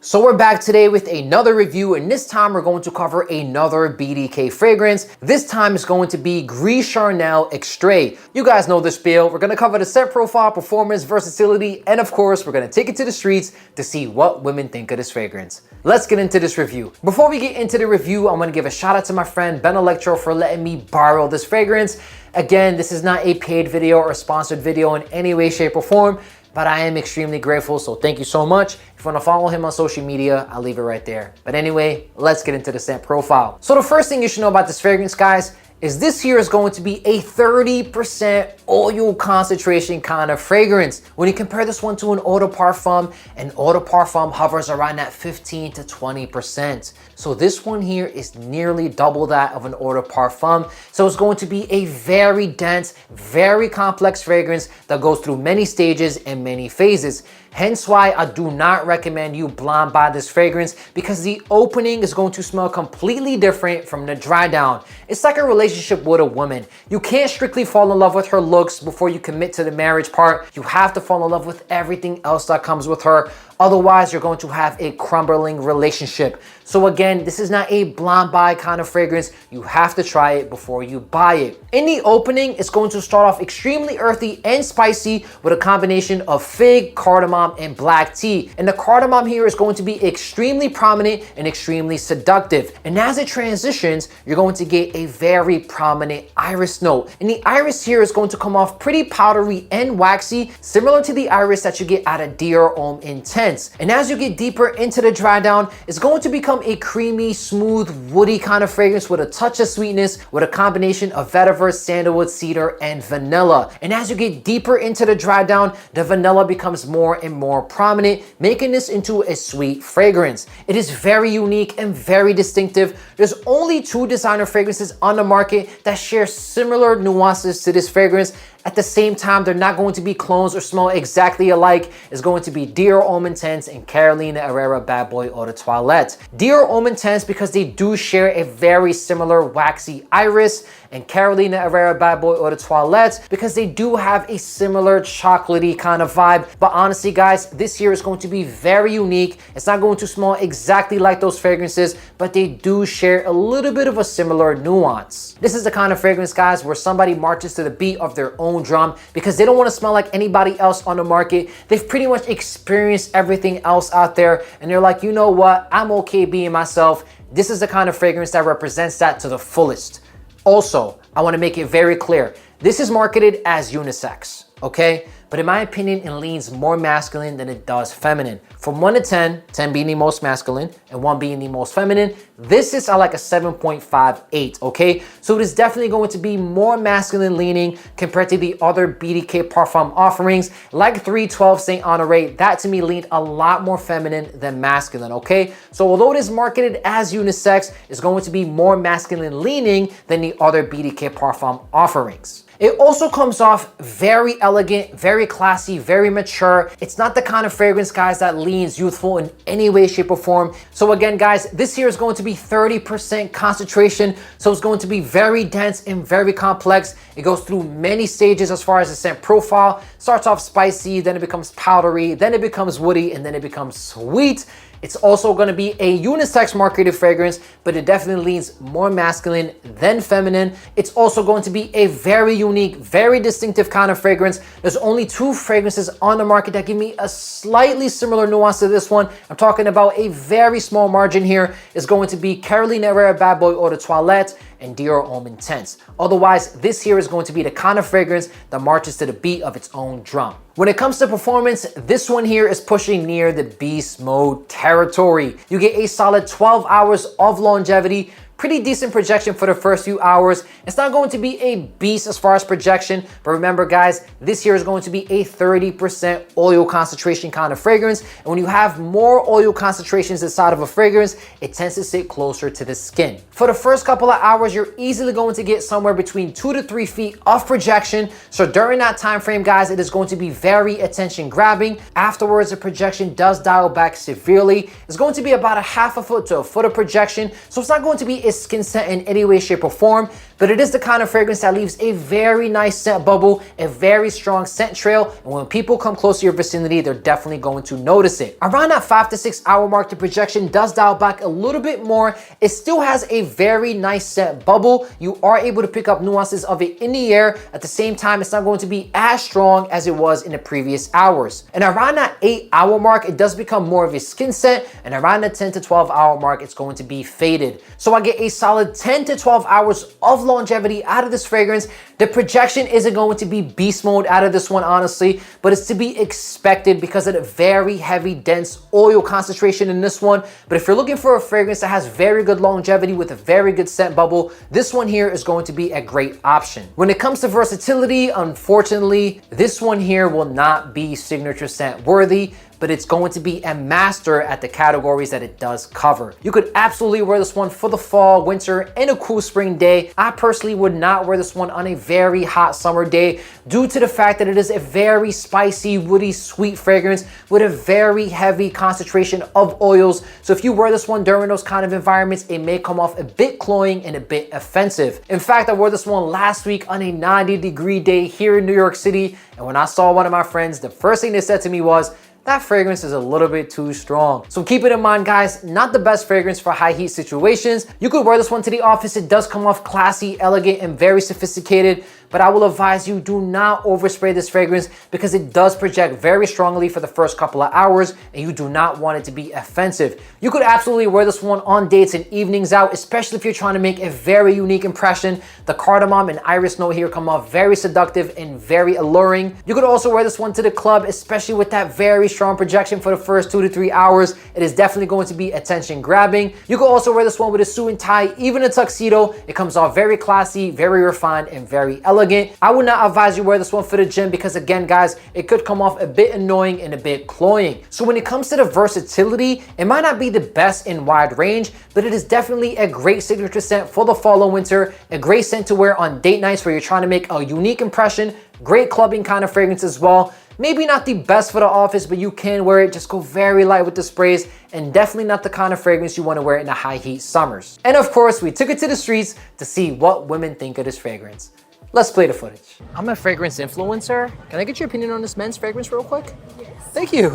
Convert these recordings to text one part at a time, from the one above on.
So we're back today with another review, and this time we're going to cover another BDK fragrance. This time it's going to be Gris Charnel Extrait. You guys know the spiel. We're going to cover the scent profile, performance, versatility, and of course, we're going to take it to the streets to see what women think of this fragrance. Let's get into this review. Before we get into the review, I'm going to give a shout out to my friend Ben Electro for letting me borrow this fragrance. Again, this is not a paid video or sponsored video in any way, shape, or form, but I am extremely grateful, so thank you so much. If you want to follow him on social media, I'll leave it right there. But anyway, let's get into the scent profile. So the first thing you should know about this fragrance, guys, is this here is going to be a 30% oil concentration kind of fragrance. When you compare this one to an eau de parfum hovers around that 15 to 20%. So this one here is nearly double that of an eau de parfum. So it's going to be a very dense, very complex fragrance that goes through many stages and many phases. Hence why I do not recommend you blind buy this fragrance, because the opening is going to smell completely different from the dry down. It's like a relationship with a woman. You can't strictly fall in love with her looks before you commit to the marriage part. You have to fall in love with everything else that comes with her. Otherwise, you're going to have a crumbling relationship. So again, this is not a blind buy kind of fragrance. You have to try it before you buy it. In the opening, it's going to start off extremely earthy and spicy with a combination of fig, cardamom, and black tea. And the cardamom here is going to be extremely prominent and extremely seductive. And as it transitions, you're going to get a very prominent iris note. And the iris here is going to come off pretty powdery and waxy, similar to the iris that you get out of Dior Homme Intense. And as you get deeper into the dry down, it's going to become a creamy, smooth, woody kind of fragrance with a touch of sweetness with a combination of vetiver, sandalwood, cedar, and vanilla. And as you get deeper into the dry down, the vanilla becomes more and more prominent, making this into a sweet fragrance. It is very unique and very distinctive. There's only 2 designer fragrances on the market that share similar nuances to this fragrance. At the same time, they're not going to be clones or smell exactly alike. It's going to be Dior Homme Intense and Carolina Herrera Bad Boy Eau de Toilette. Dior Homme Intense because they do share a very similar waxy iris, and Carolina Herrera Bad Boy Eau de Toilette because they do have a similar chocolatey kind of vibe. But honestly, guys, this here is going to be very unique. It's not going to smell exactly like those fragrances, but they do share a little bit of a similar nuance. This is the kind of fragrance, guys, where somebody marches to the beat of their own drum because they don't want to smell like anybody else on the market. They've pretty much experienced everything else out there, and they're like, you know what, I'm okay being myself. This is the kind of fragrance that represents that to the fullest. Also, I want to make it very clear, this is marketed as unisex, okay? But in my opinion, it leans more masculine than it does feminine. From 1 to 10, 10 being the most masculine and 1 being the most feminine, this is like a 7.58, okay? So it is definitely going to be more masculine leaning compared to the other BDK Parfum offerings, like 312 Saint Honoré. That to me leaned a lot more feminine than masculine, okay? So although it is marketed as unisex, it's going to be more masculine leaning than the other BDK Parfum offerings. It also comes off very elegant, very classy, very mature. It's not the kind of fragrance, guys, that leans youthful in any way, shape, or form. So again, guys, this here is going to be 30% concentration. So it's going to be very dense and very complex. It goes through many stages as far as the scent profile. Starts off spicy, then it becomes powdery, then it becomes woody, and then it becomes sweet. It's also going to be a unisex marketed fragrance, but it definitely leans more masculine than feminine. It's also going to be a very unique, very distinctive kind of fragrance. There's only 2 fragrances on the market that give me a slightly similar nuance to this one. I'm talking about a very small margin here. It's going to be Carolina Herrera Bad Boy Eau de Toilette and Dior Homme Intense. Otherwise, this here is going to be the kind of fragrance that marches to the beat of its own drum. When it comes to performance, this one here is pushing near the beast mode territory. You get a solid 12 hours of longevity, pretty decent projection for the first few hours. It's not going to be a beast as far as projection, but remember, guys, this here is going to be a 30% oil concentration kind of fragrance. And when you have more oil concentrations inside of a fragrance, it tends to sit closer to the skin. For the first couple of hours, you're easily going to get somewhere between 2 to 3 feet of projection. So during that time frame, guys, it is going to be very attention grabbing. Afterwards, the projection does dial back severely. It's going to be about a half a foot to a foot of projection. So it's not going to be a skin scent in any way, shape, or form, but it is the kind of fragrance that leaves a very nice scent bubble, a very strong scent trail, and when people come close to your vicinity, they're definitely going to notice it. Around that 5 to 6 hour mark, the projection does dial back a little bit more. It still has a very nice scent bubble. You are able to pick up nuances of it in the air. At the same time, it's not going to be as strong as it was in the previous hours. And around that 8 hour mark, it does become more of a skin scent, and around the 10 to 12 hour mark, it's going to be faded. So I get a solid 10 to 12 hours of longevity out of this fragrance. The projection isn't going to be beast mode out of this one, honestly, but it's to be expected because of the very heavy, dense oil concentration in this one. But if you're looking for a fragrance that has very good longevity with a very good scent bubble, this one here is going to be a great option. When it comes to versatility, unfortunately, this one here will not be signature scent worthy, but it's going to be a master at the categories that it does cover. You could absolutely wear this one for the fall, winter, and a cool spring day. I personally would not wear this one on a very hot summer day due to the fact that it is a very spicy, woody, sweet fragrance with a very heavy concentration of oils. So if you wear this one during those kind of environments, it may come off a bit cloying and a bit offensive. In fact, I wore this one last week on a 90-degree day here in New York City, and when I saw one of my friends, the first thing they said to me was, that fragrance is a little bit too strong. So keep it in mind, guys, not the best fragrance for high heat situations. You could wear this one to the office. It does come off classy, elegant, and very sophisticated, but I will advise you, do not overspray this fragrance because it does project very strongly for the first couple of hours, and you do not want it to be offensive. You could absolutely wear this one on dates and evenings out, especially if you're trying to make a very unique impression. The cardamom and iris note here come off very seductive and very alluring. You could also wear this one to the club, especially with that very strong projection for the first 2 to 3 hours. It is definitely going to be attention grabbing. You could also wear this one with a suit and tie, even a tuxedo. It comes off very classy, very refined, and very elegant. I would not advise you wear this one for the gym because, again, guys, it could come off a bit annoying and a bit cloying. So when it comes to the versatility, it might not be the best in wide range, but it is definitely a great signature scent for the fall and winter, a great scent to wear on date nights where you're trying to make a unique impression, great clubbing kind of fragrance as well. Maybe not the best for the office, but you can wear it. Just go very light with the sprays, and definitely not the kind of fragrance you want to wear in the high heat summers. And of course, we took it to the streets to see what women think of this fragrance. Let's play the footage. I'm a fragrance influencer. Can I get your opinion on this men's fragrance real quick? Yes. Thank you.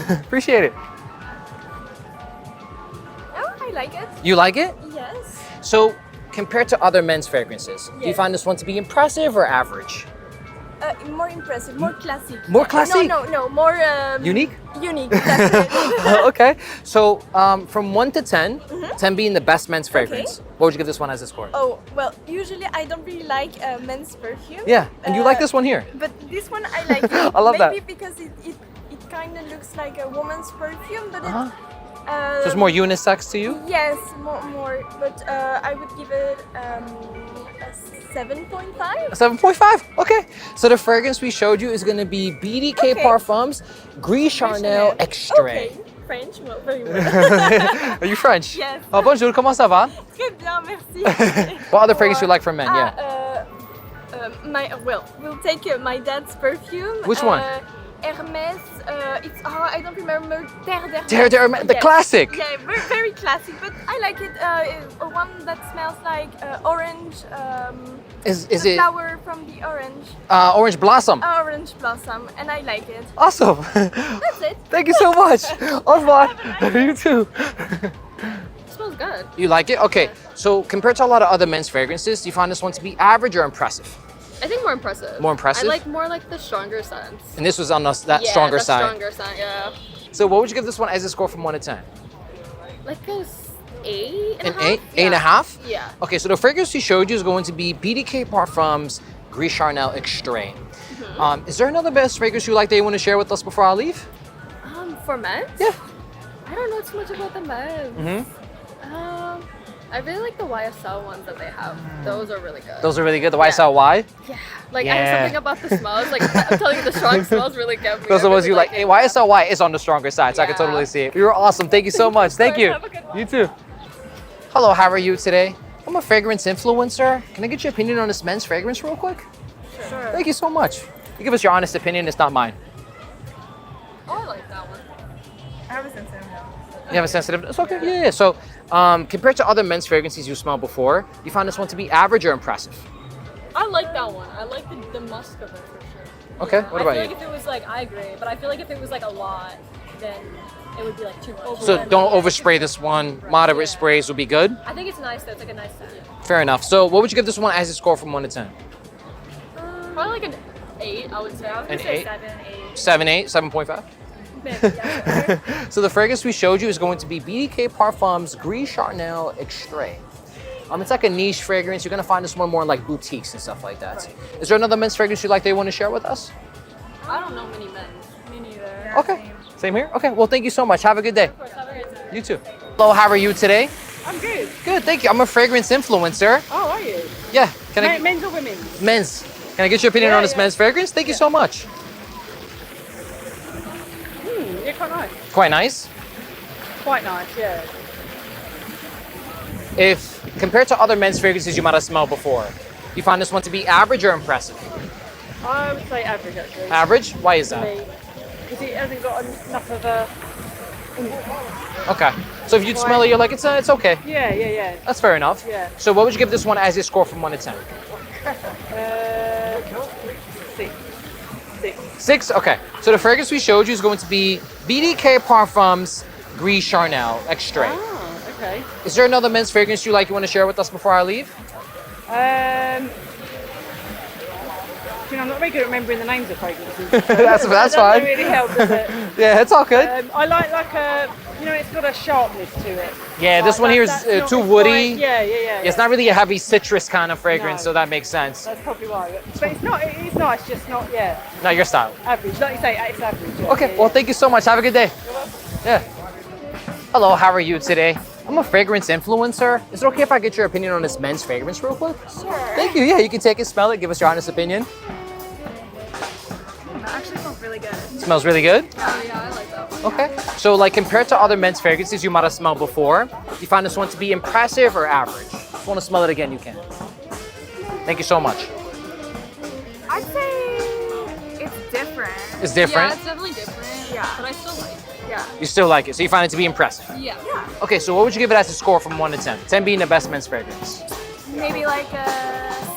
Appreciate it. Oh, I like it. You like it? Yes. So, compared to other men's fragrances, do you Yes. find this one to be impressive or average? More impressive, more classic. More classic? No, more Unique? Unique. That's it. Okay. So, from 1 to 10, 10 being the best men's fragrance, what would you give this one as a score? Oh, well, usually I don't really like men's perfume. Yeah, and you like this one here. But this one I like. I love that. Maybe because it kind of looks like a woman's perfume, but So it's more unisex to you? Yes, more. But I would give it a 7.5. 7.5. Okay. So the fragrance we showed you is going to be BDK Parfums Gris Charnel Extrait. Okay. French, well, very well. Are you French? Yes. Oh, bonjour, comment ça va? Très bien, merci. What other fragrance you like from men? Yeah. We'll take my dad's perfume. Which one? Hermes. I don't remember. Terre d'Hermès, the classic. Yeah, very classic, but I like it. One that smells like orange. Is the it flower from the orange? orange blossom? Orange blossom, and I like it. Awesome. That's it. Thank you so much. Au revoir. You too. It smells good. You like it? Okay. So compared to a lot of other men's fragrances, do you find this one to be average or impressive? I think more impressive. More impressive? I like more like the stronger scents. And this was on that stronger side. Stronger scent, yeah. So what would you give this one as a score from 1 to 10? Like a 8 and a An half. 8? Yeah. 8.5? Yeah. Okay, so the fragrance we showed you is going to be BDK Parfums Gris Charnel Extrait. Is there another best fragrance you like that you want to share with us before I leave? For men? Yeah. I don't know too much about the men. I really like the YSL ones that they have. Those are really good. Those are really good. The YSL Y? Yeah. Like I have something about the smells. Like I'm telling you, the strong smells really get me. Those are the I ones really you like. Hey, YSL Y is on the stronger side, so I can Yeah. totally see it. You were awesome. Thank you so much. Thank you. Have a good one. You too. Hello, how are you today? I'm a fragrance influencer. Can I get your opinion on this men's fragrance real quick? Sure. Thank you so much. You give us your honest opinion. It's not mine. Oh, I like that one. I was in San You have a sensitive, it's okay, yeah. So compared to other men's fragrances you smelled before, you found this one to be average or impressive? I like that one. I like the musk of it for sure. Okay, what about I feel you? like if it was like, I agree, but I feel like if it was like a lot, then it would be like too overwhelming. So don't overspray this one. Moderate sprays would be good. I think it's nice though. It's like a nice scent. Fair enough. So what would you give this one as a score from 1 to 10? Probably like an 8, I would say. I was gonna An say 8? 7, 8. 7, 8, 7.5? Maybe, yeah. So the fragrance we showed you is going to be BDK Parfums Gris Charnel Extrait. It's like a niche fragrance. You're gonna find this one more in like boutiques and stuff like that. Right. Is there another men's fragrance you like that you want to share with us? I don't know many men. Me neither. Okay, same here. Okay, well thank you so much. Have a good day. Of course, have a good time. You too. Hello, how are you today? I'm good. Good, thank you. I'm a fragrance influencer. Oh, are you? Yeah, can I? Men's or women's? Men's. Can I get your opinion on this men's fragrance? Thank you so much. Yeah, quite nice. Quite nice. Quite nice, yeah. If compared to other men's fragrances you might have smelled before, you find this one to be average or impressive? I would say average actually. Average? Why is that? Because it hasn't got enough of a. Okay. So if you'd smell it, you're like, it's okay. Yeah. That's fair enough. Yeah. So what would you give this one as a score from 1 to 10? 6. 6. 6? Okay. So the fragrance we showed you is going to be BDK Parfums Gris Charnel Extrait. Oh, okay. Is there another men's fragrance you like you want to share with us before I leave? You know, I'm not very good at remembering the names of fragrances. That's that fine. doesn't really help, does it? Yeah, it's all good. I like a, you know, it's got a sharpness to it. Yeah, this one here is That's not- too it's woody. quite- yeah. It's not really a heavy citrus kind of fragrance, No. so that makes sense. That's probably why. But it's not. It's nice, just not. Yeah, Not your style. average. Like you say, it's average. Yeah, Okay, yeah, well, thank you so much. Have a good day. Yeah. Hello, how are you today? I'm a fragrance influencer. Is it okay if I get your opinion on this men's fragrance real quick? Sure. Thank you. Yeah, you can take it, smell it, give us your honest opinion. That actually smells really good. Smells really good? Yeah, I like that one. Okay. So like compared to other men's fragrances you might have smelled before, you find this one to be impressive or average? If you want to smell it again, you can. Thank you so much. I'd say it's different. It's different? Yeah, it's definitely different. Yeah. But I still like it. Yeah. You still like it, so you find it to be impressive. Yeah. Okay, so what would you give it as a score from 1 to 10? 10 being the best men's fragrance. Maybe like a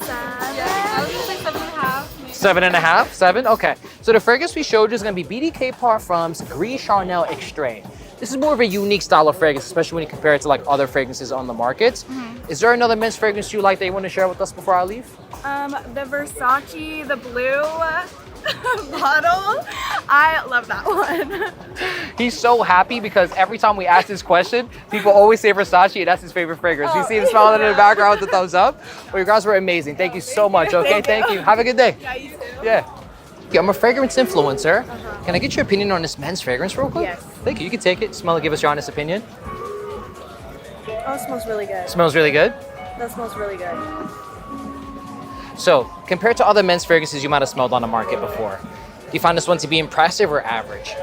7. Yeah, I was gonna say 7.5. maybe. 7.5? 7? Okay. So the fragrance we showed you is going to be BDK Parfums Gris Charnel Extrait. This is more of a unique style of fragrance, especially when you compare it to like other fragrances on the market. Is there another men's fragrance you like that you want to share with us before I leave? The Versace, the blue bottle. I love that one. He's so happy because every time we ask this question, people always say Versace, and that's his favorite fragrance. You see him smiling in the background with the thumbs up. Well, you guys were amazing. Thank you so much, okay? Thank you. Have a good day. Yeah, you too. Yeah. Okay, I'm a fragrance influencer. Can I get your opinion on this men's fragrance real quick? Yes. Thank you. You can take it, smell it, give us your honest opinion. Oh, it smells really good. Smells really good. That smells really good. So, compared to other men's fragrances you might have smelled on the market before, do you find this one to be impressive or average?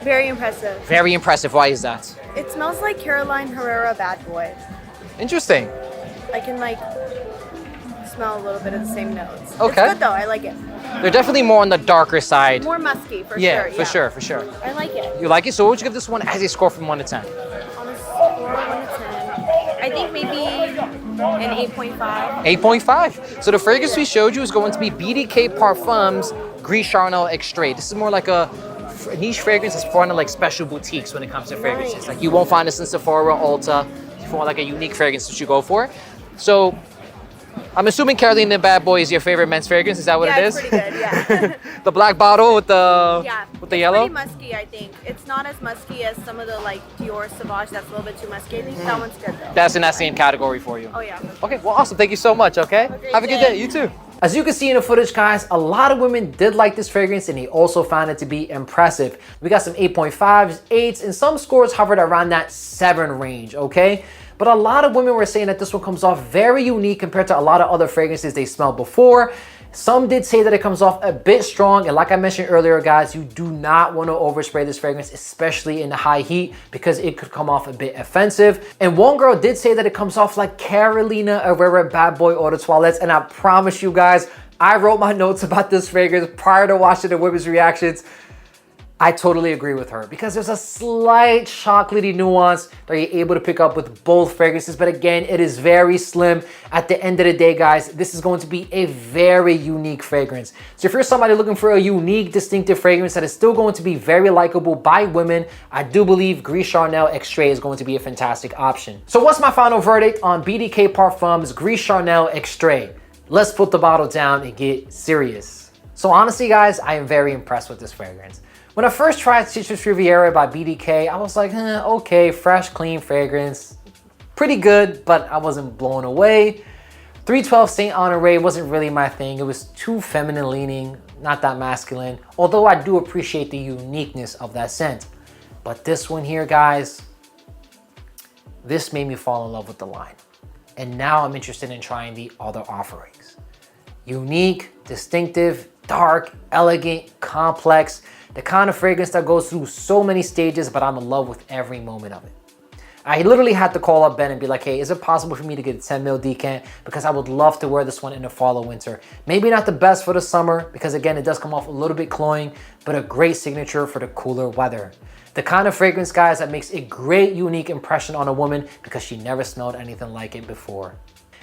Very impressive. Very impressive. Why is that? It smells like Caroline Herrera Bad Boy. Interesting. I can like smell a little bit of the same notes. Okay. It's good though. I like it. They're definitely more on the darker side. More musky for Yeah, sure. for sure. I like it. You like it? So what would you give this one as a score from 1 to 10? On a score of 1 to 10, I think maybe an 8.5. 8.5. So the fragrance we showed you is going to be BDK Parfums Gris Charnel Extrait. This is more like a niche fragrance that's for like special boutiques when it comes to fragrances. Nice. Like you won't find this in Sephora, Ulta. If you want like a unique fragrance that you go for. So I'm assuming Caroline the Bad Boy is your favorite men's fragrance. Is that what Yeah, it it's is? pretty good. Yeah. The black bottle with the Yeah. with the yellow. It's pretty musky, I think. It's not as musky as some of the like Dior Sauvage. That's a little bit too musky. I think that one's good though. That's in that same category for you. Oh yeah. Okay, well, awesome. Thank you so much, okay? great Have a good day. day. You too. As you can see in the footage, guys, a lot of women did like this fragrance and they also found it to be impressive. We got some 8.5s, 8s, and some scores hovered around that 7 range, okay? But a lot of women were saying that this one comes off very unique compared to a lot of other fragrances they smelled before. Some did say that it comes off a bit strong, and like I mentioned earlier, guys, you do not want to overspray this fragrance, especially in the high heat, because it could come off a bit offensive. And one girl did say that it comes off like Carolina Herrera Bad Boy Eau de Toilette, and I promise you guys, I wrote my notes about this fragrance prior to watching the women's reactions. I totally agree with her because there's a slight chocolatey nuance that you're able to pick up with both fragrances. But again, it is very slim. At the end of the day, guys, this is going to be a very unique fragrance. So if you're somebody looking for a unique, distinctive fragrance that is still going to be very likable by women, I do believe Gris Charnel Extrait is going to be a fantastic option. So what's my final verdict on BDK Parfums Gris Charnel Extrait? Let's put the bottle down and get serious. So honestly, guys, I am very impressed with this fragrance. When I first tried Citrus Riviera by BDK, I was like, okay, fresh, clean fragrance. Pretty good, but I wasn't blown away. 312 Saint Honoré wasn't really my thing. It was too feminine leaning, not that masculine, although I do appreciate the uniqueness of that scent. But this one here, guys, this made me fall in love with the line. And now I'm interested in trying the other offerings. Unique, distinctive, dark, elegant, complex, the kind of fragrance that goes through so many stages, but I'm in love with every moment of it. I literally had to call up Ben and be like, hey, is it possible for me to get a 10 ml decant? Because I would love to wear this one in the fall or winter. Maybe not the best for the summer, because again, it does come off a little bit cloying, but a great signature for the cooler weather. The kind of fragrance, guys, that makes a great, unique impression on a woman because she never smelled anything like it before.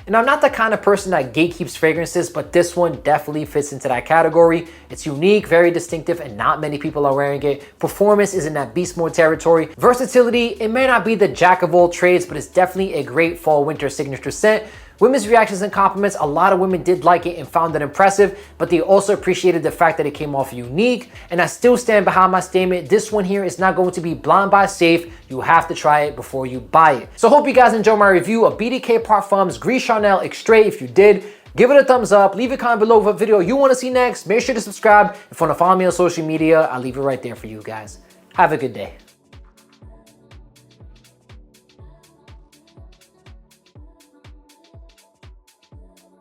And I'm not the kind of person that gatekeeps fragrances, but this one definitely fits into that category. It's unique, very distinctive, and not many people are wearing it. Performance is in that beast mode territory. Versatility, it may not be the jack of all trades, but it's definitely a great fall winter signature scent. Women's reactions and compliments, a lot of women did like it and found it impressive, but they also appreciated the fact that it came off unique. And I still stand behind my statement. This one here is not going to be blind buy safe. You have to try it before you buy it. So hope you guys enjoyed my review of BDK Parfums Gris Charnel Extrait. If you did, give it a thumbs up. Leave a comment below what video you want to see next. Make sure to subscribe. If you want to follow me on social media, I'll leave it right there for you guys. Have a good day.